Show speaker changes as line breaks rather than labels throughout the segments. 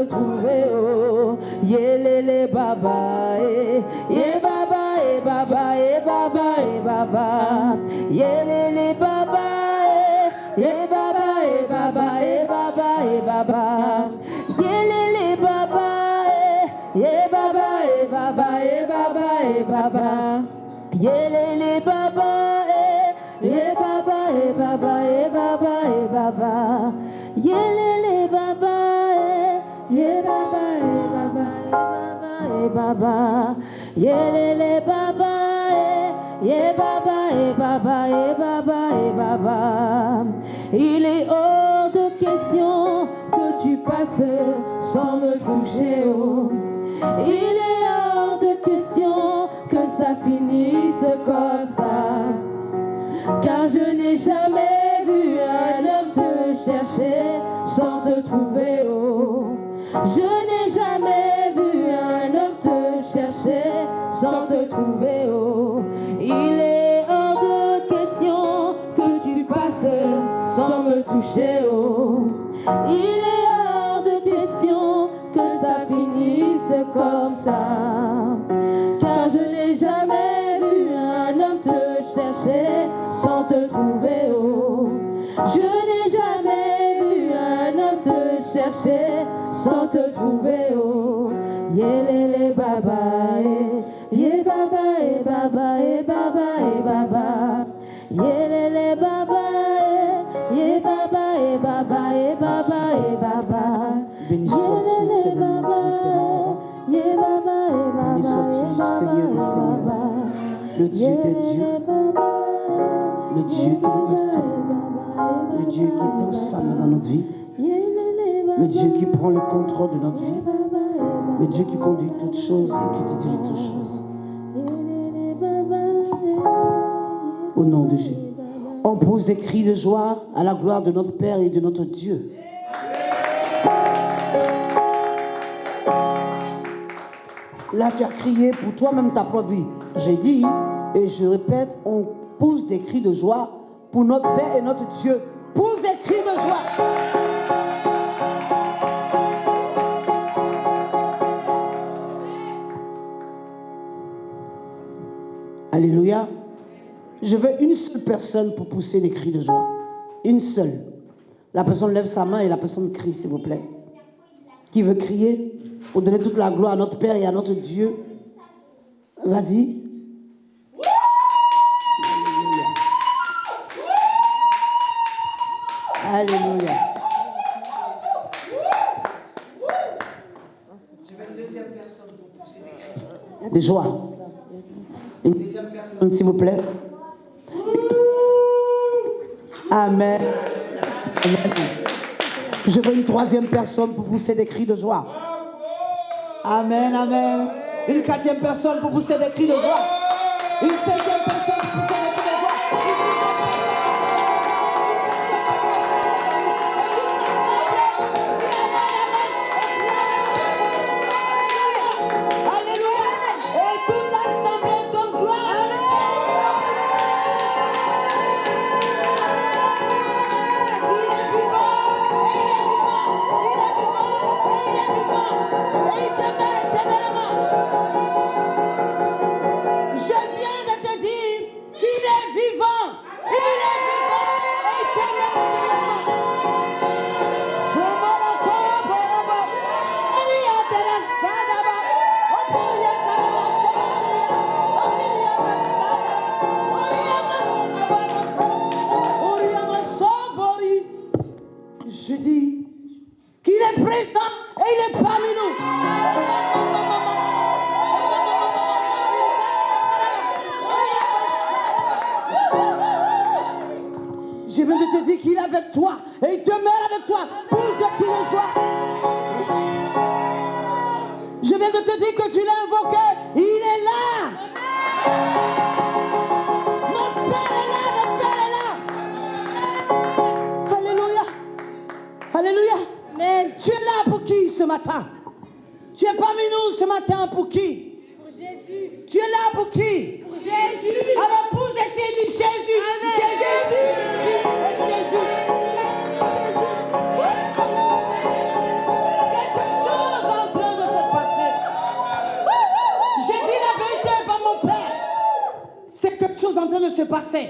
trouver, oh. Yelele baba, ye baba, ye baba, ye baba, ye baba. Yelele baba, ye baba, ye baba, ye baba, ye baba. Yelele baba, ye baba, ye baba, ye baba, ye baba. Yelele baba, ye baba, ye baba, ye baba, ye baba. Yelele baba, ye baba, ye baba, ye baba, yelele baba, ye baba, ye baba, ye baba, ye baba. Il est hors de question que tu passes sans me toucher, oh. Il est hors de question que ça finisse comme ça. Car je n'ai jamais vu un homme te chercher sans te trouver, oh. Je n'ai jamais vu un homme te chercher sans te trouver, oh. Il est hors de question que tu passes sans me toucher, oh. Il est hors de question que ça finisse comme ça. Car je n'ai jamais vu un homme te chercher sans te trouver, oh. Je n'ai jamais vu un homme te chercher sans te trouver, oh. Yelele baba, ye baba, ye baba, ye baba, ye baba. Yelele baba, ye baba, ye baba, ye baba, ye baba.
Béni sois-tu, éternel Dieu,
Ye baba, ye baba,
béni sois-tu, Seigneur des Seigneurs, le Dieu des dieux, le Dieu qui nous restaure, le Dieu qui est ensemble dans notre vie, le Dieu qui prend le contrôle de notre vie, le Dieu qui conduit toutes choses et qui dirige toutes choses. Au nom de Jésus, on pousse des cris de joie à la gloire de notre Père et de notre Dieu. Là, tu as crié pour toi-même ta propre vie. J'ai dit, et je répète, on pousse des cris de joie pour notre Père et notre Dieu. Pousse des cris de joie. Alléluia. Je veux une seule personne pour pousser des cris de joie. Une seule. La personne lève sa main et la personne crie, s'il vous plaît. Qui veut crier pour donner toute la gloire à notre Père et à notre Dieu? Vas-y. Alléluia. Je veux une deuxième personne pour pousser des cris de joie. Une deuxième personne, s'il vous plaît. Amen. Amen. Je veux une troisième personne pour pousser des cris de joie. Amen, amen. Une quatrième personne pour pousser des cris de joie. Une cinquième personne pour pousser des cris de joie. Alléluia. Et toute l'assemblée donne gloire. Je dis qu'il est présent et il est parmi nous. Je viens de te dire qu'il est avec toi et il demeure avec toi. Pousse de cris de joie. Je viens de te dire que tu l'as invoqué. Il est là. Notre Père est là, notre Père est là. Alléluia. Alléluia.
Amen.
Tu es là pour qui ce matin? Tu es parmi nous ce matin pour qui?
Pour Jésus.
Tu es là pour qui?
Pour Jésus.
Alors pousse des cris, dis Jésus.
Amen.
Jésus. Jésus. Quelque chose se passer.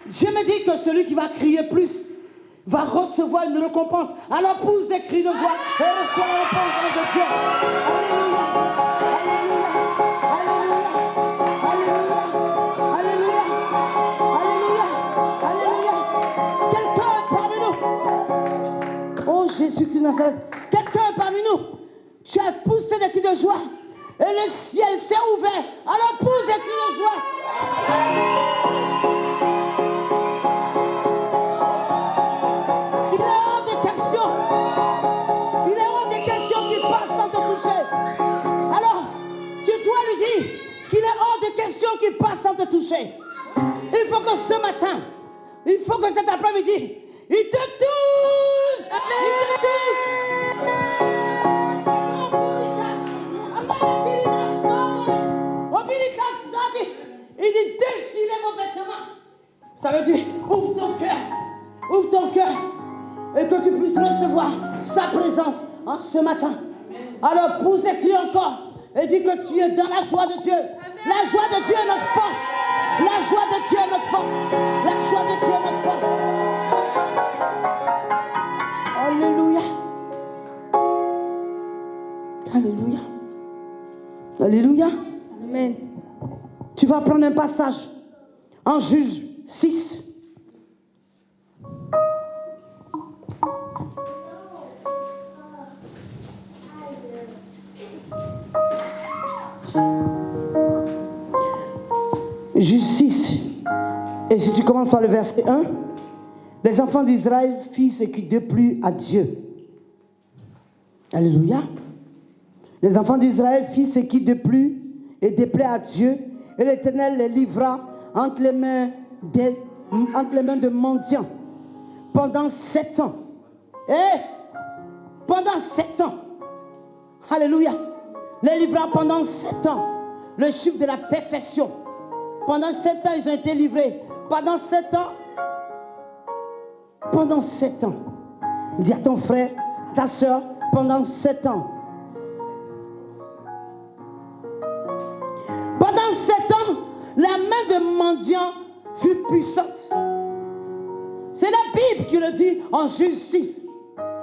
Dieu me dit que celui qui va crier plus va recevoir une récompense. Alors pousse des cris de joie et reçois la récompense de Dieu. Alléluia, alléluia, alléluia, alléluia, alléluia, alléluia. Quelqu'un est parmi nous. Oh Jésus-Christ de Nazareth, quelqu'un est parmi nous. Tu as poussé des cris de joie et le ciel s'est ouvert. Alors pousse des cris de joie. Qui passe sans te toucher. Il faut que ce matin, il faut que cet après-midi, il te touche. Amen. Il te touche. Il dit déchirez vos vêtements. Ça veut dire ouvre ton cœur et que tu puisses recevoir sa présence en ce matin. Alors pousse des cris encore et dis que tu es dans la joie de Dieu. La joie de Dieu est notre force. La joie de Dieu est notre force. La joie de Dieu est notre force. Alléluia. Alléluia. Alléluia.
Amen.
Tu vas prendre un passage en Juge 6. Juge 6. Et si tu commences par le verset 1, les enfants d'Israël firent ce qui déplut à Dieu. Alléluia. Les enfants d'Israël firent ce qui déplut et déplaît à Dieu, et l'Éternel les livra entre les mains de mendiants pendant 7 ans. Et pendant 7 ans. Alléluia. Les livra pendant 7 ans. Le chiffre de la perfection. Pendant 7 ans, ils ont été livrés. Pendant 7 ans. Pendant 7 ans. Dis à ton frère, ta soeur, pendant 7 ans. Pendant 7 ans, la main de mendiant fut puissante. C'est la Bible qui le dit en Juge 6.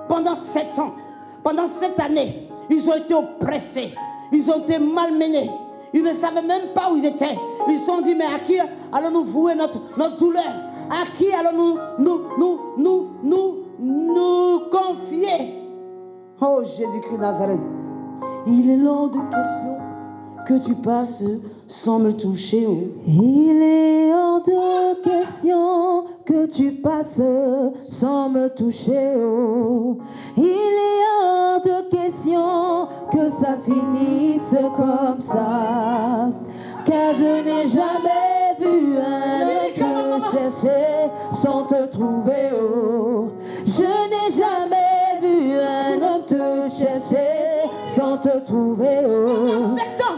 Pendant 7 ans, pendant cette année, ils ont été oppressés. Ils ont été malmenés. Ils ne savaient même pas où ils étaient. Ils se sont dit, mais à qui allons-nous vouer notre douleur? À qui allons-nous nous confier? Oh Jésus-Christ de Nazareth. Il est hors de question que tu passes sans me toucher. Oh.
Il est hors de question que tu passes sans me toucher. Oh. Il est hors de question que ça finisse comme ça. Car je n'ai jamais vu un homme te chercher sans te trouver. Oh. Je n'ai jamais vu un homme te chercher sans te trouver. Oh.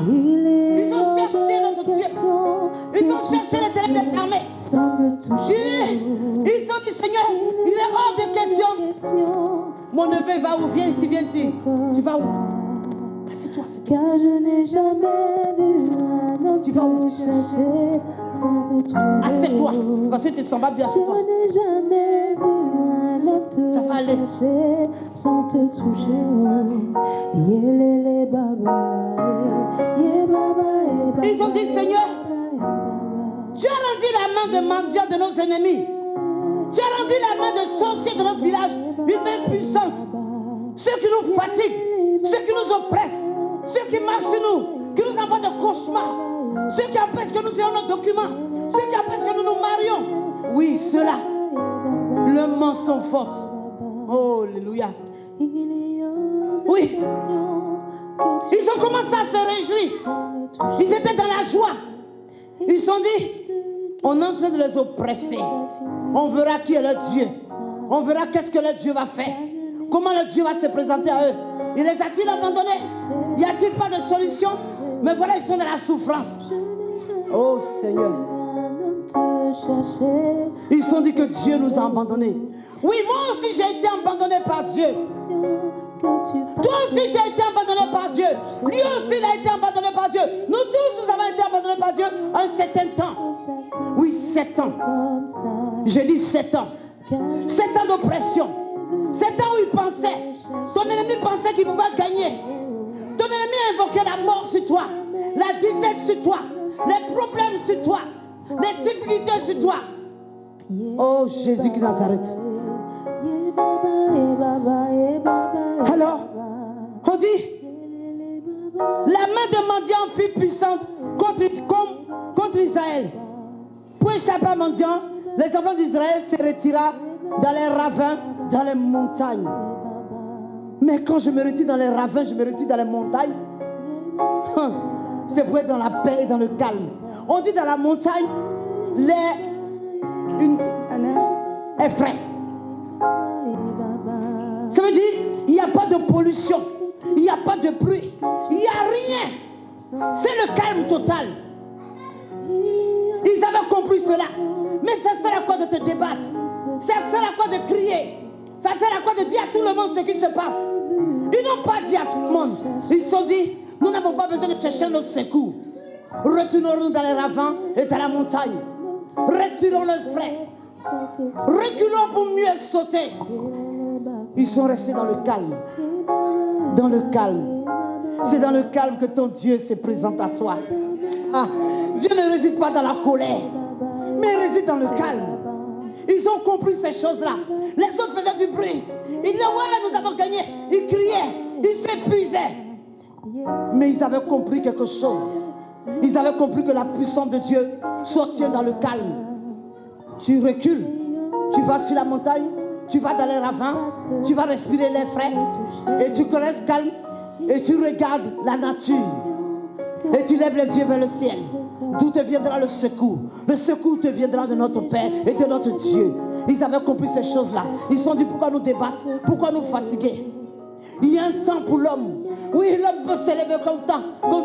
Ils ont cherché notre Dieu. Ils ont cherché l'Éternel des armées. Ils ont dit, Seigneur, il est hors de question. Mon neveu va où? Viens ici, viens ici. Tu vas où? Assieds-toi, assieds-toi.
Car je n'ai jamais vu un homme te chercher sans te trouver.
Assieds-toi. Parce que tu ne sens pas bien, assieds-toi.
Je n'ai jamais vu un homme te chercher sans te toucher. Yélélé baba, yé baba,
ils ont dit, Seigneur, tu as rendu la main de mendiants de nos ennemis. Tu as rendu la main de sorciers de notre village une main puissante. Ceux qui nous fatiguent, ceux qui nous oppressent, ceux qui marchent sur nous, qui nous envoient de cauchemars, ceux qui empêchent que nous ayons nos documents, ceux qui empêchent que nous nous marions. Oui, ceux-là, le mensonge fort. Oh, alléluia. Oui. Ils ont commencé à se réjouir. Ils étaient dans la joie. Ils se sont dit, on est en train de les oppresser. On verra qui est le Dieu. On verra qu'est-ce que le Dieu va faire. Comment le Dieu va se présenter à eux. Il les a-t-il abandonnés? Y a-t-il pas de solution? Mais voilà, ils sont dans la souffrance. Oh Seigneur. Ils se sont dit que Dieu nous a abandonnés. Oui, moi aussi j'ai été abandonné par Dieu. Toi aussi, tu as été abandonné par Dieu. Lui aussi, il a été abandonné par Dieu. Nous tous, nous avons été abandonnés par Dieu un certain temps. Oui, 7 ans. Je dis 7 ans. 7 ans d'oppression. 7 ans où il pensait. Ton ennemi pensait qu'il pouvait gagner. Ton ennemi invoquait la mort sur toi. La disette sur toi. Les problèmes sur toi. Les difficultés sur toi. Oh, Jésus qui Nazareth. Alors, on dit, la main de mendiant fut puissante contre Israël. Pour échapper à mendiant, les enfants d'Israël se retirèrent dans les ravins, dans les montagnes. Mais quand je me retire dans les ravins, je me retire dans les montagnes. C'est pour être dans la paix et dans le calme. On dit dans la montagne, est frais. Ça veut dire, il n'y a pas de pollution, il n'y a pas de bruit, il n'y a rien. C'est le calme total. Ils avaient compris cela. Mais ça sert à quoi de te débattre? Ça sert à quoi de crier? Ça sert à quoi de dire à tout le monde ce qui se passe? Ils n'ont pas dit à tout le monde. Ils se sont dit, nous n'avons pas besoin de chercher nos secours. Retournons-nous dans les ravins et dans la montagne. Respirons le frais. Reculons pour mieux sauter. Ils sont restés dans le calme. Dans le calme. C'est dans le calme que ton Dieu se présente à toi. Ah, Dieu ne réside pas dans la colère, mais il réside dans le calme. Ils ont compris ces choses-là. Les autres faisaient du bruit. Ils disaient, voilà, nous avons gagné. Ils criaient, ils s'épuisaient. Mais ils avaient compris quelque chose. Ils avaient compris que la puissance de Dieu sortait dans le calme. Tu recules, tu vas sur la montagne, tu vas dans les ravins, tu vas respirer l'air frais, et tu connais ce calme, et tu regardes la nature, et tu lèves les yeux vers le ciel, d'où te viendra le secours. Le secours te viendra de notre Père et de notre Dieu. Ils avaient compris ces choses-là. Ils se sont dit, pourquoi nous débattre? Pourquoi nous fatiguer? Il y a un temps pour l'homme. Oui, l'homme peut s'élever comme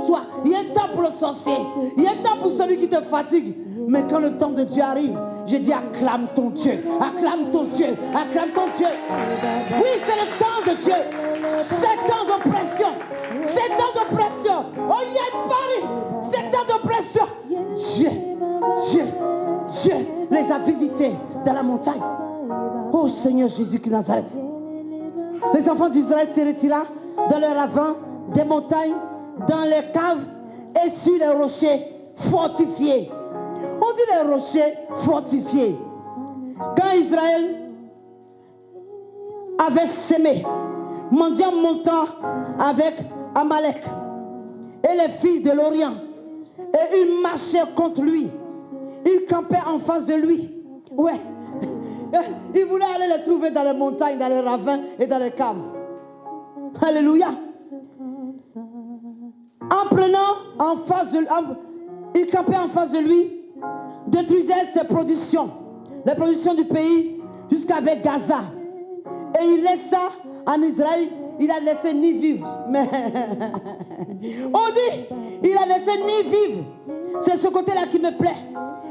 toi. Il y a un temps pour le sorcier. Il y a un temps pour celui qui te fatigue. Mais quand le temps de Dieu arrive, je dis acclame ton Dieu. Acclame ton Dieu. Acclame ton Dieu. Oui, c'est le temps de Dieu. 7 ans d'oppression. 7 ans d'oppression. Oh, il y a Paris. 7 ans d'oppression. Dieu les a visités dans la montagne. Oh Seigneur Jésus qui Nazareth. Les enfants d'Israël se retirèrent dans les ravins, des montagnes, dans les caves et sur les rochers fortifiés. On dit les rochers fortifiés. Quand Israël avait semé, mendiant montant avec Amalek et les fils de l'Orient, et ils marchaient contre lui. Ils campaient en face de lui. Ouais. Il voulait aller les trouver dans les montagnes, dans les ravins et dans les caves. Alléluia. En prenant en face de lui, il campait en face de lui, détruisait ses productions, les productions du pays jusqu'avec Gaza. Et il laissa en Israël, il a laissé ni vivre. Mais on dit, il a laissé ni vivre. C'est ce côté-là qui me plaît.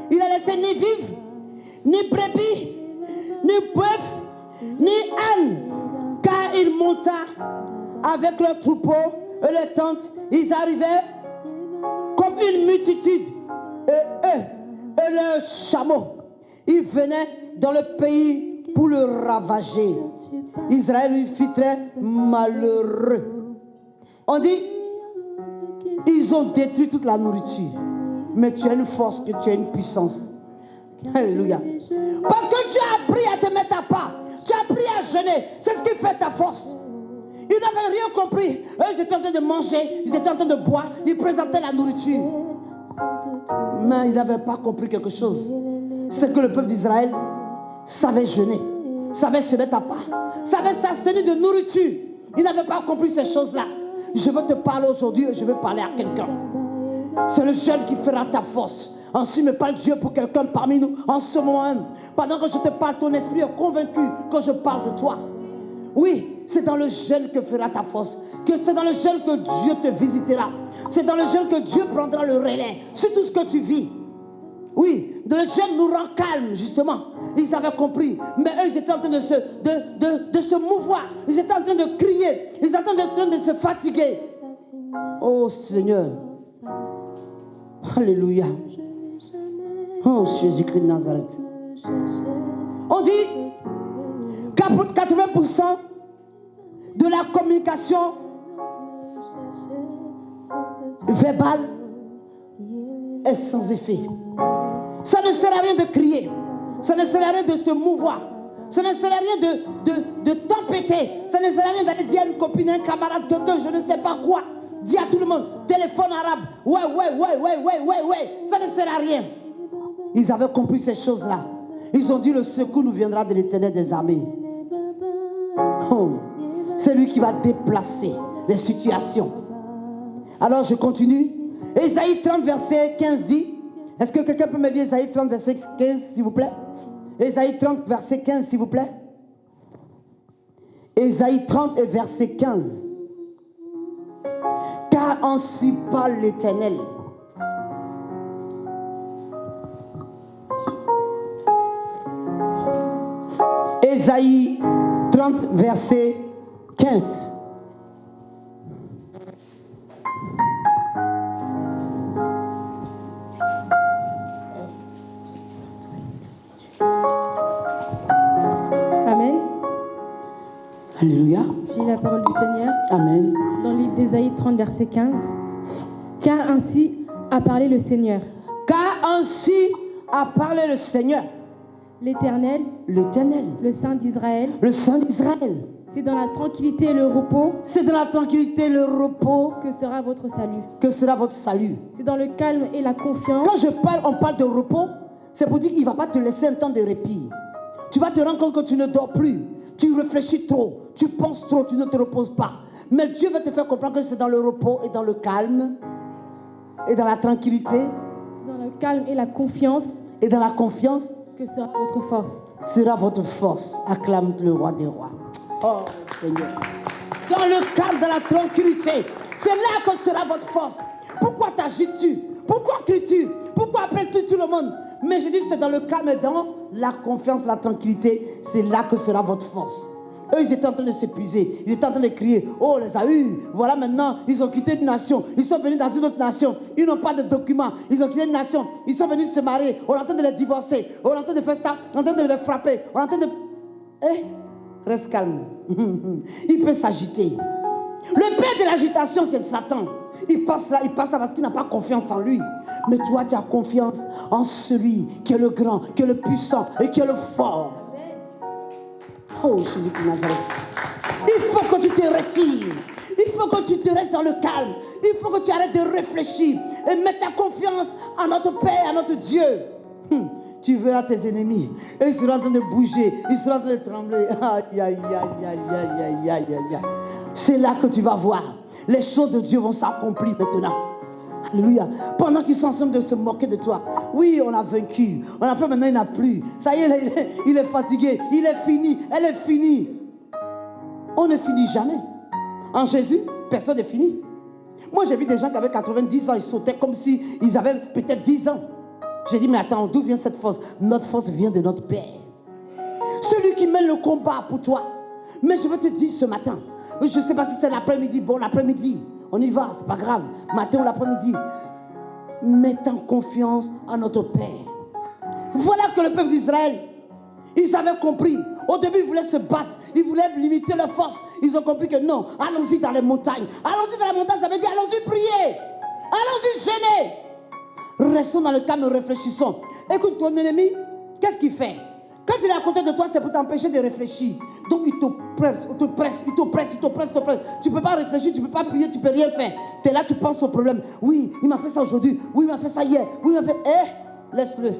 Il a laissé ni vivre, ni brebis, ni bœuf, ni âne, car il monta avec leurs troupeaux et les tentes. Ils arrivaient comme une multitude, et eux et leurs chameaux. Ils venaient dans le pays pour le ravager. Israël lui fit très malheureux. On dit, ils ont détruit toute la nourriture. Mais tu as une force, que tu as une puissance. Alléluia. Parce que tu as appris à te mettre à part. Tu as appris à jeûner. C'est ce qui fait ta force. Ils n'avaient rien compris. Eux, ils étaient en train de manger. Ils étaient en train de boire. Ils présentaient la nourriture. Mais ils n'avaient pas compris quelque chose. C'est que le peuple d'Israël savait jeûner. Savait se mettre à part. Savait s'abstenir de nourriture. Ils n'avaient pas compris ces choses-là. Je veux te parler aujourd'hui et je veux parler à quelqu'un. C'est le jeûne qui fera ta force. Ainsi me parle Dieu pour quelqu'un parmi nous en ce moment même. Pendant que je te parle, ton esprit est convaincu quand je parle de toi. Oui, c'est dans le jeûne que fera ta force. C'est dans le jeûne que Dieu te visitera. C'est dans le jeûne que Dieu prendra le relais sur tout ce que tu vis. Oui, le jeûne nous rend calme, justement. Ils avaient compris. Mais eux, ils étaient en train de se mouvoir. Ils étaient en train de crier. Ils étaient en train de se fatiguer. Oh Seigneur. Alléluia. Oh Jésus-Christ de Nazareth. On dit 80% de la communication verbale est sans effet. Ça ne sert à rien de crier. Ça ne sert à rien de se mouvoir. Ça ne sert à rien de tempêter. Ça ne sert à rien d'aller dire à une copine, un camarade, quelqu'un, je ne sais pas quoi. Dis à tout le monde, téléphone arabe. Ouais. Ça ne sert à rien. Ils avaient compris ces choses-là. Ils ont dit, le secours nous viendra de l'Éternel des armées. Oh, c'est lui qui va déplacer les situations. Alors je continue. Ésaïe 30, verset 15 dit, est-ce que quelqu'un peut me dire Ésaïe 30, verset 15, s'il vous plaît? Ésaïe 30, verset 15, s'il vous plaît. Ésaïe 30 et verset 15. Car ainsi parle l'Éternel. Ésaïe 30, verset 15.
Amen.
Alléluia.
Je lis la parole du Seigneur.
Amen.
Dans le livre d'Ésaïe 30, verset 15. Car ainsi a parlé le Seigneur.
Car ainsi a parlé le Seigneur.
L'Éternel, le Saint d'Israël.
Le Saint d'Israël.
C'est dans la tranquillité et le repos.
C'est dans la tranquillité et le repos
que sera votre salut.
Que sera votre salut.
C'est dans le calme et la confiance.
Quand on parle de repos, c'est pour dire qu'il ne va pas te laisser un temps de répit. Tu vas te rendre compte que tu ne dors plus. Tu réfléchis trop. Tu penses trop. Tu ne te reposes pas. Mais Dieu va te faire comprendre que c'est dans le repos et dans le calme et dans la tranquillité.
C'est dans le calme et la confiance.
Et dans la confiance.
Que sera votre force.
Sera votre force. Acclame le roi des rois. Oh Seigneur. Dans le calme, dans la tranquillité. C'est là que sera votre force. Pourquoi t'agites-tu? Pourquoi cries-tu? Pourquoi appelles-tu tout le monde? Mais je dis c'est dans le calme et dans la confiance, la tranquillité. C'est là que sera votre force. Eux, ils étaient en train de s'épuiser. Ils étaient en train de crier. Oh, on les a eus. Voilà maintenant, ils ont quitté une nation. Ils sont venus dans une autre nation. Ils n'ont pas de documents. Ils ont quitté une nation. Ils sont venus se marier. On est en train de les divorcer. On est en train de faire ça. On est en train de les frapper. On est en train de... Eh, reste calme. Il peut s'agiter. Le père de l'agitation, c'est Satan. Il passe là parce qu'il n'a pas confiance en lui. Mais toi, tu as confiance en celui qui est le grand, qui est le puissant et qui est le fort. Oh, Jésus de Nazareth. Il faut que tu te retires. Il faut que tu te restes dans le calme. Il faut que tu arrêtes de réfléchir et mettre ta confiance en notre Père, à notre Dieu. Tu verras tes ennemis. Et ils seront en train de bouger. Ils seront en train de trembler. C'est là que tu vas voir. Les choses de Dieu vont s'accomplir maintenant. Alléluia. Pendant qu'ils sont en train de se moquer de toi. Oui, on a vaincu. On a fait, maintenant il n'a plus. Ça y est, il est fatigué. Il est fini. Elle est finie. On ne finit jamais. En Jésus, personne n'est fini. Moi, j'ai vu des gens qui avaient 90 ans. Ils sautaient comme s'ils avaient peut-être 10 ans. J'ai dit, mais attends, d'où vient cette force? Notre force vient de notre Père. Celui qui mène le combat pour toi. Mais je veux te dire ce matin. Je ne sais pas si c'est l'après-midi. Bon, l'après-midi. On y va, c'est pas grave. Matin ou l'après-midi. Mettons confiance en notre Père. Voilà que le peuple d'Israël, ils avaient compris. Au début, ils voulaient se battre. Ils voulaient limiter leur force. Ils ont compris que non, allons-y dans les montagnes. Allons-y dans les montagnes, ça veut dire allons-y prier. Allons-y gêner. Restons dans le calme, réfléchissons. Écoute, ton ennemi, qu'est-ce qu'il fait? Quand il est à côté de toi, c'est pour t'empêcher de réfléchir. Donc il te presse. Tu ne peux pas réfléchir, tu ne peux pas prier, tu ne peux rien faire. Tu es là, tu penses au problème. Oui, il m'a fait ça aujourd'hui. Oui, il m'a fait ça hier. Oui, il m'a fait... Laisse-le.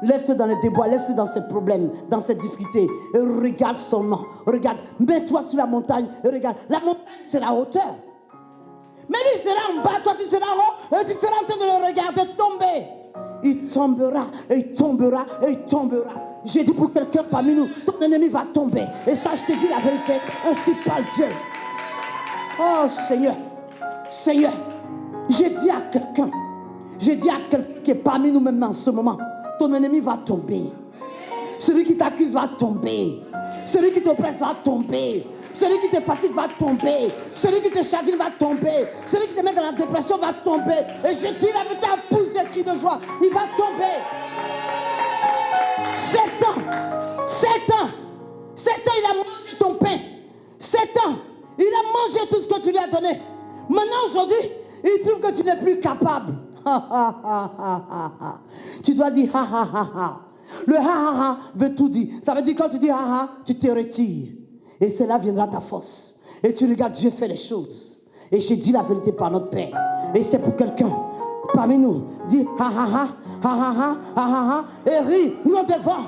Laisse-le dans les débois, laisse-le dans ses problèmes, dans ses difficultés. Et regarde seulement. Regarde. Mets-toi sur la montagne et regarde. La montagne, c'est la hauteur. Mais lui sera en bas, toi tu seras en haut. Et tu seras en train de le regarder tomber. Il tombera, et il tombera, et il tombera. J'ai dit pour quelqu'un parmi nous, ton ennemi va tomber. Et ça, je te dis la vérité, ainsi parle Dieu. Oh Seigneur, Seigneur, j'ai dit à quelqu'un qui est parmi nous même en ce moment, ton ennemi va tomber. Celui qui t'accuse va tomber. Celui qui t'oppresse va tomber. Celui qui te fatigue va tomber. Celui qui te chagrine va tomber. Celui qui te met dans la dépression va tomber. Et je dis la vérité, un pouce de cri de joie, il va tomber. 7 ans, il a mangé ton pain. 7 ans, il a mangé tout ce que tu lui as donné. Maintenant, aujourd'hui, il trouve que tu n'es plus capable. Tu dois dire ha ha ha ha. Le ha ha ha veut tout dire. Ça veut dire quand tu dis ha ha, tu te retires. Et cela viendra ta force. Et tu regardes, Dieu fait les choses. Et je dis la vérité par notre Père. Et c'est pour quelqu'un parmi nous. Dis ha ha ha, ha ha ha, ha ha ha. Et ris, nous devant.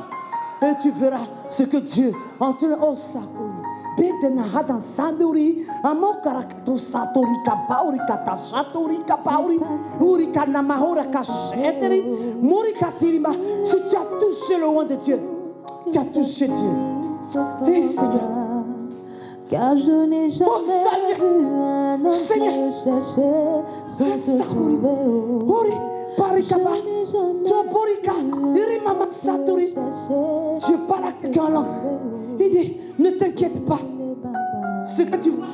Et tu verras ce que Dieu entre au sakuri. Bedena hadan sanduri, amokarakato satori kapauri katashatori kapauri, urika namahora kasheteri, murikatirima. Si tu as touché le roi de Dieu, tu as touché Dieu. Et Seigneur,
car je n'ai jamais vu un ange chercher sans te trouver.
Dieu parle à quelqu'un en langue. Il dit, ne t'inquiète pas. Ce que tu vois,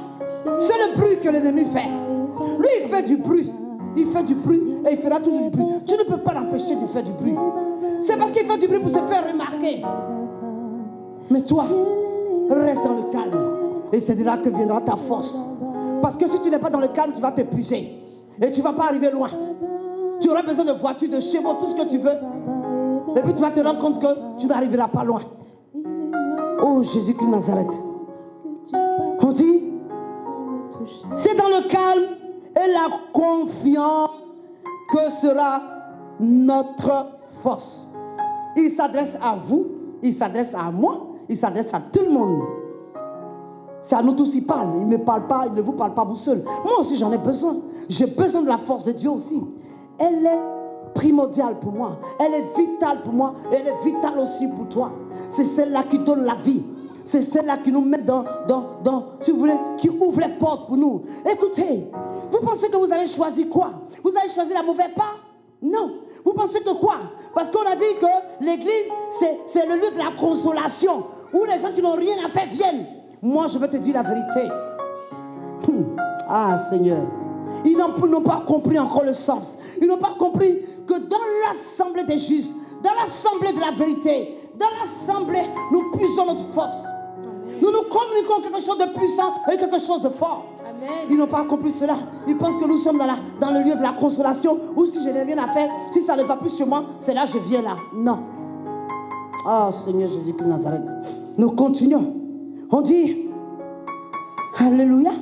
c'est le bruit que l'ennemi fait. Lui, il fait du bruit. Il fait du bruit et il fera toujours du bruit. Tu ne peux pas l'empêcher de faire du bruit. C'est parce qu'il fait du bruit pour se faire remarquer. Mais toi, reste dans le calme. Et c'est de là que viendra ta force. Parce que si tu n'es pas dans le calme, tu vas t'épuiser. Et tu ne vas pas arriver loin. Tu auras besoin de voitures, de chevaux, tout ce que tu veux. Et puis tu vas te rendre compte que tu n'arriveras pas loin. Oh Jésus-Christ de Nazareth. On dit, c'est dans le calme et la confiance que sera notre force. Il s'adresse à vous, il s'adresse à moi, il s'adresse à tout le monde. C'est à nous tous qu'il parle. Il ne me parle pas, il ne vous parle pas vous seul. Moi aussi j'en ai besoin. J'ai besoin de la force de Dieu aussi. Elle est primordiale pour moi. Elle est vitale pour moi. Elle est vitale aussi pour toi. C'est celle-là qui donne la vie. C'est celle-là qui nous met dans, si vous voulez, qui ouvre les portes pour nous. Écoutez, vous pensez que vous avez choisi quoi? Vous avez choisi la mauvaise part? Non. Vous pensez que quoi? Parce qu'on a dit que l'église, c'est le lieu de la consolation, où les gens qui n'ont rien à faire viennent. Moi, je vais te dire la vérité. Ah, Seigneur. Ils n'ont pas compris encore le sens. Ils n'ont pas compris que dans l'assemblée des justes, dans l'assemblée de la vérité, dans l'assemblée, nous puisons notre force. Nous nous communiquons quelque chose de puissant et quelque chose de fort. Amen. Ils n'ont pas compris cela. Ils pensent que nous sommes dans le lieu de la consolation, où si je n'ai rien à faire, si ça ne va plus chez moi, c'est là que je viens là. Non. Oh Seigneur Jésus-Christ de Nazareth. Nous continuons. On dit, Alléluia.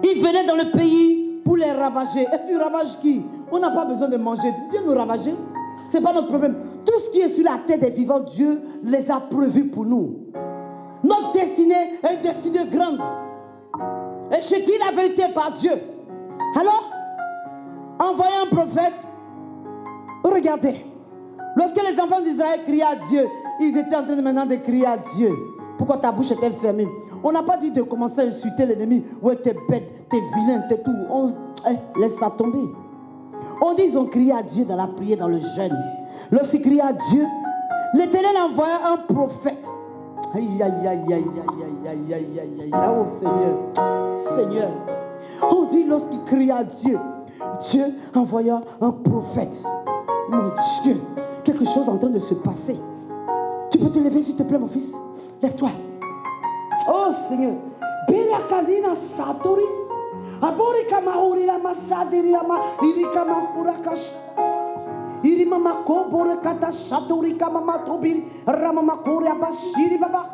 Ils venaient dans le pays pour les ravager. Et tu ravages qui? On n'a pas besoin de manger. Dieu nous ravager. Ce n'est pas notre problème. Tout ce qui est sur la tête des vivants, Dieu les a prévus pour nous. Notre destinée est une destinée grande. Et je dis la vérité par Dieu. Alors, envoyez un prophète. Regardez. Lorsque les enfants d'Israël criaient à Dieu, ils étaient en train de maintenant de crier à Dieu. Pourquoi ta bouche est-elle fermée? On n'a pas dit de commencer à insulter l'ennemi. Ouais, t'es bête, t'es vilain, t'es tout. Laisse ça tomber. On dit qu'ils ont crié à Dieu dans la prière, dans le jeûne. Lorsqu'ils criaient à Dieu, l'Éternel envoya un prophète. Aïe, aïe, aïe, aïe, aïe, aïe, aïe, aïe, aïe. Oh Seigneur, Seigneur. On dit lorsqu'ils criaient à Dieu, Dieu envoya un prophète. Mon Dieu, quelque chose est en train de se passer. Tu peux te lever s'il te plaît mon fils? Lève-toi. Oh Seigneur. Birakadina satori. Aborika mauri amasadiri ama irika mahurakash. Irima makobore kata satori kama tobiri rama makore abashiri baba.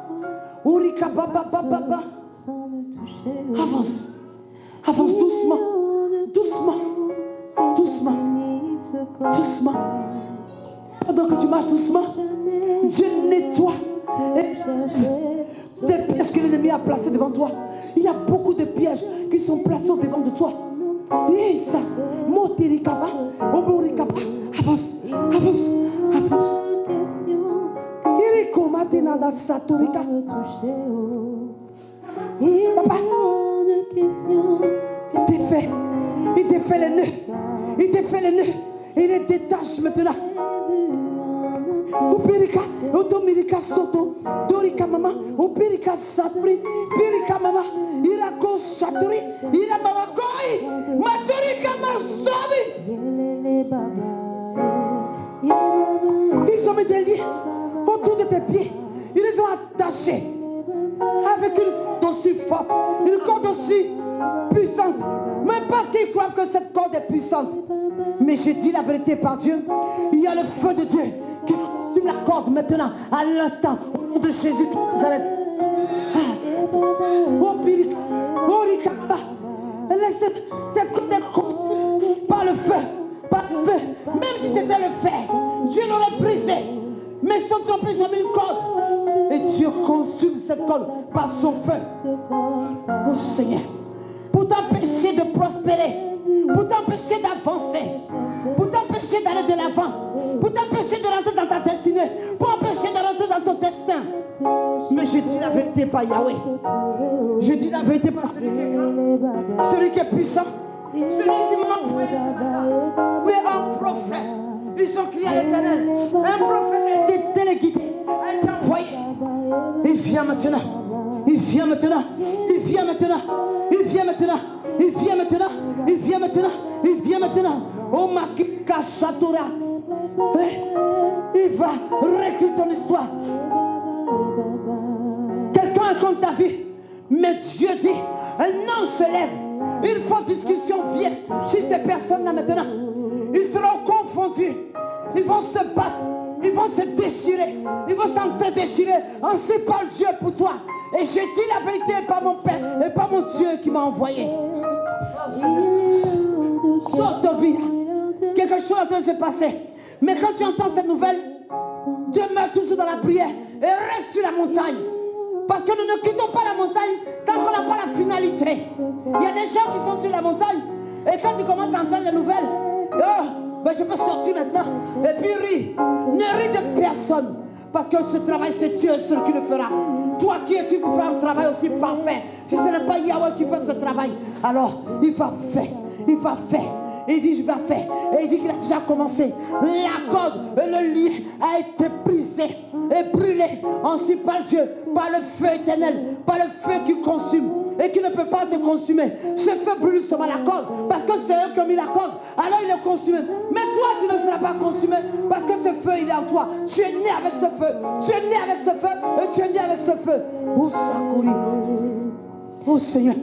Urika baba baba. Avance. Avance doucement. Doucement. Doucement. Doucement. Pendant que tu marches doucement, Dieu nettoie des pièges que l'ennemi a placés devant toi. Il y a beaucoup de pièges qui sont placés devant de toi. Et ça, motirikaba, oborikaba, avance, avance, avance. Irikomatinada saturika. Papa, il défait les nœuds. Il défait les nœuds. Il les détache maintenant. Upirika, Otomirika Soto, Dorika Mama, Upirika Sapri, Pirika Mama, Irako Saturi, Iramama Koi, Maturika Masabi. Ils ont mis des liens autour de tes pieds. Ils les ont attachés avec une corde aussi forte, une corde aussi puissante. Même parce qu'ils croient que cette corde est puissante. Mais je dis la vérité par Dieu. Il y a le feu de Dieu qui consume la corde maintenant, à l'instant, au nom de Jésus de Nazareth. Laisse cette corde être consumée par le feu. Par le feu. Même si c'était le fer, Dieu l'aurait brisé. Mais sans tromper, ils ont mis une corde. Et Dieu consume cette corde par son feu. Oh Seigneur, pour t'empêcher de prospérer, pour t'empêcher d'avancer, pour t'empêcher d'aller de l'avant, pour t'empêcher de rentrer dans ta destinée, pour empêcher de rentrer dans ton destin. Mais je dis la vérité par Yahweh. Je dis la vérité par celui qui est grand, celui qui est puissant, celui qui m'a envoyé ce matin. Oui, un prophète. Ils ont crié à l'Éternel. Un prophète a été téléguidé, a été envoyé. Il vient maintenant. Il vient maintenant. Il vient maintenant. Il vient maintenant. Il vient maintenant. Il vient maintenant. Il vient maintenant. Oh Makika Chatura. Il va réécrire ton histoire. Quelqu'un raconte ta vie. Mais Dieu dit, un nom se lève. Une forte discussion vient sur ces personnes-là maintenant. Ils seront confondus. Ils vont se battre. Ils vont se déchirer. Ils vont s'entre-déchirer. Ainsi parle Dieu pour toi. Et je dis la vérité par mon Père et par mon Dieu qui m'a envoyé. Sotobia. Quelque chose est en train de se passer. Mais quand tu entends cette nouvelle, demeure toujours dans la prière et reste sur la montagne. Parce que nous ne quittons pas la montagne tant qu'on n'a pas la finalité. Il y a des gens qui sont sur la montagne. Et quand tu commences à entendre les nouvelles, ben je peux sortir maintenant. Et puis ris. Ne ris de personne. Parce que ce travail, c'est Dieu seul qui le fera. Toi qui es-tu pour faire un travail aussi parfait? Si ce n'est pas Yahweh qui fait ce travail, alors il va faire. Il va faire. Il dit, je vais faire. Et il dit qu'il a déjà commencé. La corde et le lien a été brisé et brûlé. Ainsi par Dieu, par le feu éternel, par le feu qui consume et qui ne peut pas te consumer. Ce feu brûle seulement la corde parce que c'est eux qui ont mis la corde. Alors il est consumé. Mais toi, tu ne seras pas consumé parce que ce feu, il est en toi. Tu es né avec ce feu. Tu es né avec ce feu et tu es né avec ce feu. Oh, Sakuri. Oh, Seigneur.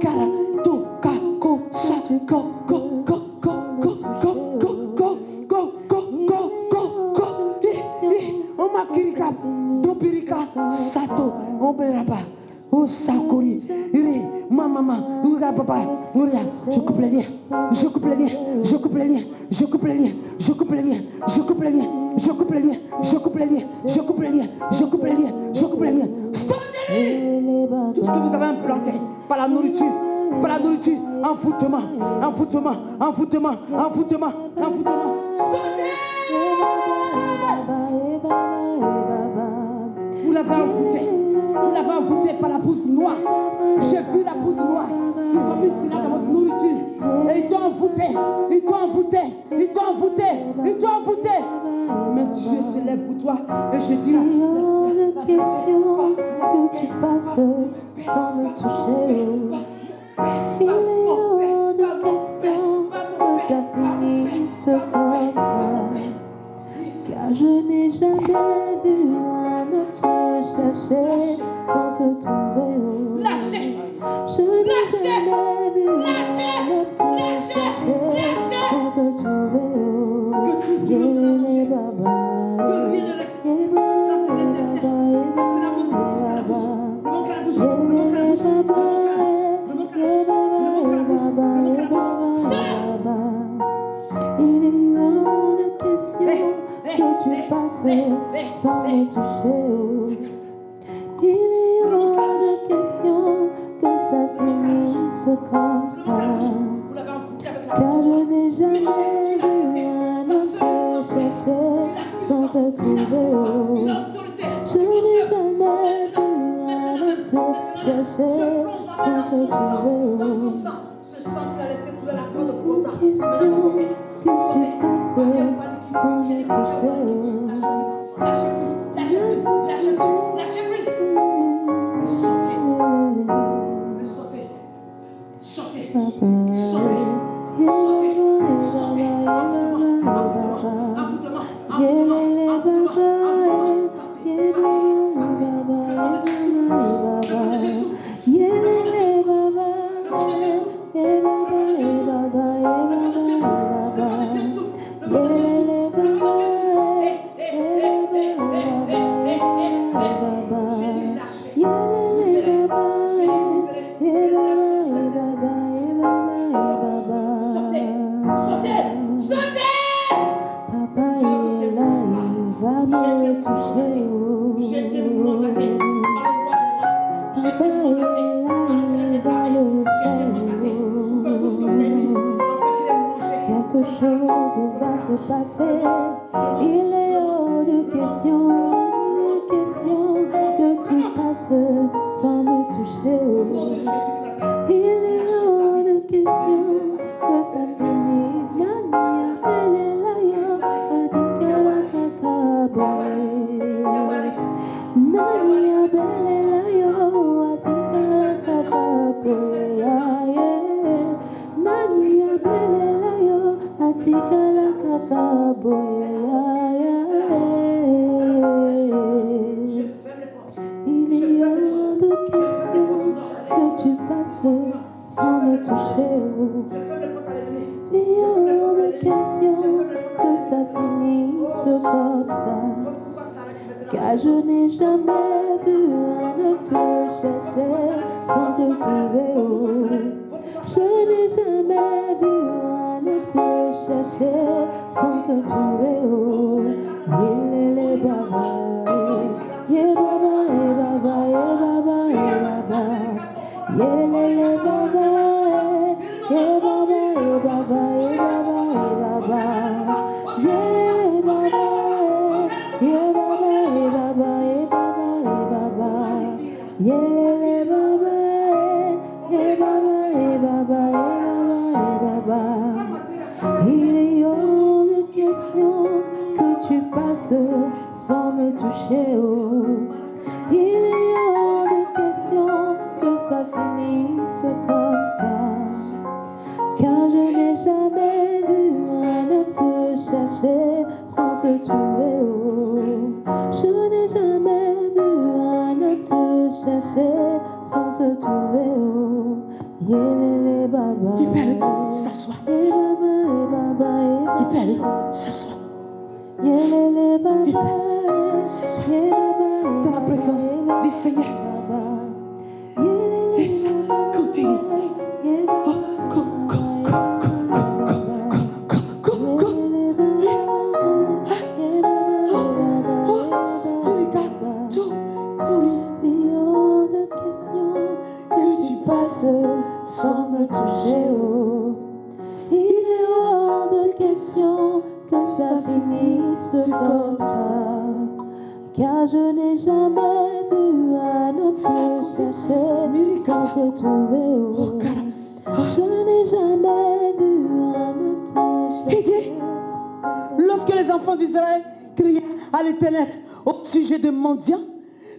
Kara, to, ka, ko, sa, ko, ko, ko, ko, ko, ko, ko, ko, ko, ko, ko, ko, ko, oh, makirika, topirika, sato, oberaba. Oh, Sakuri, iri, mama, ura, papa, ura, je coupe les liens, je coupe les liens, je coupe les liens, je coupe les liens, je coupe les liens, je coupe les liens, je coupe les liens, je coupe les liens, je coupe les liens, je coupe les liens, je coupe les liens. Tout ce que vous avez implanté par la nourriture, envoûtement. Vous l'avez envoûté par la poudre noire. J'ai vu la poudre noire. Ils ont mis cela dans votre nourriture. Et ils t'ont envoûté. Mais Dieu se lève pour toi. Et je dis là.
Il y a de questions que tu passes sans me toucher. Il y a de questions que ça finisse comme ça. Car je n'ai jamais vu un homme te chercher sans te trouver. Je n'ai jamais vu un homme te chercher sans te trouver.
Que tout ce qui veut te la manger, que rien ne reste dans ses intestins, dans cela monte jusqu'à la bouche. Le manque à la bouche, le manque à la bouche, le manque à la bouche, le manque à la bouche, le manque à la bouche.
Il est hors de question que tu passes sans me toucher. Il est hors de question que ça finisse comme ça. Car je n'ai jamais vu un homme te chercher sans te trouver. Je n'ai jamais vu un homme te chercher sans te trouver.
Ce sang qu'il a laissé couler la croix de Golgotha.
Question que tu passes sans me toucher.
Lâchez prise. Sautez. Sautez. Sautez.
Quelque chose va se passer, il est hors de question que tu passes sans me toucher. Il est hors de question que ça finisse. Nania belle la yo, adika la kakaboe. Nania belle la yo, adika la kakaboe. Nania belle la yo, adika la kakaboe. Il est hors de question que tu passes sans me toucher. Il est hors de question que ça finisse comme ça. Car je n'ai jamais vu un homme te chercher sans te trouver. Je n'ai jamais vu un homme te chercher sans te trouver. Il est les baba. Yeah baba, yeah baba, yeah baba, yeah baba. Yeah lele baba, yeah baba, yeah baba, yeah baba, yeah baba. Yeah lele baba, yeah baba, yeah baba, yeah baba, yeah baba. Yeah lele baba, yeah baba, yeah baba, yeah baba, yeah baba. Il est hors de question que tu passes sans me toucher. Il est hors de question que ça finisse comme ça. Car je n'ai jamais vu un homme te chercher sans te trouver. Je n'ai jamais vu un homme te chercher sans te trouver. Yélélé baba.
Il peut aller s'asseoir. Il peut aller s'asseoir.
Yélélé baba.
Dans la présence du Seigneur. Continue.
Sans me toucher, il est hors de question que ça finisse comme ça. Car je n'ai jamais vu un homme te chercher sans te trouver. Je n'ai jamais vu un homme te
Il
chercher.
dit, lorsque les enfants d'Israël criaient à l'Éternel au sujet de mendiants,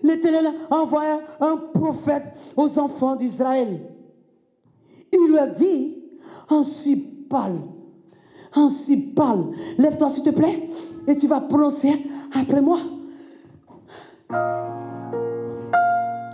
l'Éternel envoya un prophète aux enfants d'Israël. Il leur dit, ainsi parle. Lève-toi s'il te plaît et tu vas prononcer après moi.